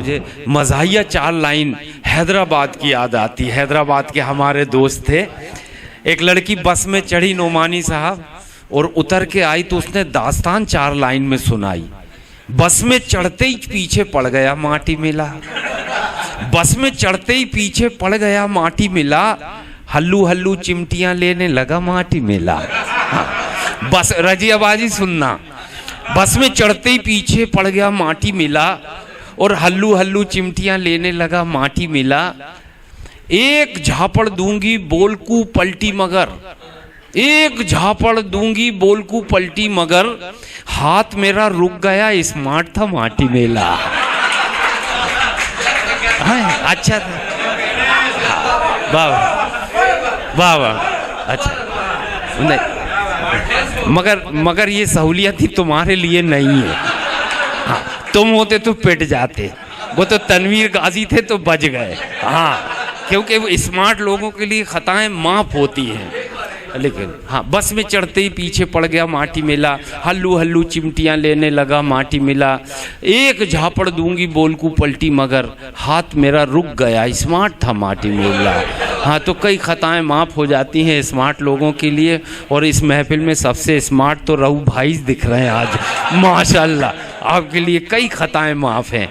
मुझे मज़ाहिया 4 लाइन हैदराबाद की याद आती। हैदराबाद के हमारे दोस्त थे, एक लड़की बस में चढ़ी नोमानी साहब और उतर के आई तो उसने दास्तान 4 लाइन में सुनाई। बस में चढ़ते ही पीछे पड़ गया माटी मिला, बस में चढ़ते ही पीछे पड़ गया माटी मिला, हल्लू हल्लू चिमटियां लेने लगा माटी मिला। हाँ, बस रजियाबाजी सुनना, बस में चढ़ते ही पीछे पड़ गया माटी मिला और हल्लू हल्लू चिमटियां लेने लगा माटी मिला। एक झापड़ दूंगी बोलकू पलटी मगर, एक झापड़ दूंगी बोलकू पलटी मगर, हाथ मेरा रुक गया स्मार्ट था माटी मेला। अच्छा था, वाह वाह वाह, अच्छा नहीं, मगर ये सहूलियत ही तुम्हारे लिए नहीं है। हाँ, तुम होते तो पिट जाते, वो तो तनवीर गाजी थे तो बच गए। हाँ, क्योंकि वो स्मार्ट लोगों के लिए खताएं माफ होती हैं। लेकिन हाँ, बस में चढ़ते ही पीछे पड़ गया माटी मिला, हल्लू हल्लू चिमटियां लेने लगा माटी मिला, एक झापड़ दूंगी बोलकू पलटी मगर, हाथ मेरा रुक गया स्मार्ट था माटी मिला। हाँ, तो कई खताएं माफ़ हो जाती हैं स्मार्ट लोगों के लिए, और इस महफिल में सबसे स्मार्ट तो रहू भाई दिख रहे हैं आज, माशाल्लाह। आपके लिए कई खताएं माफ़ हैं।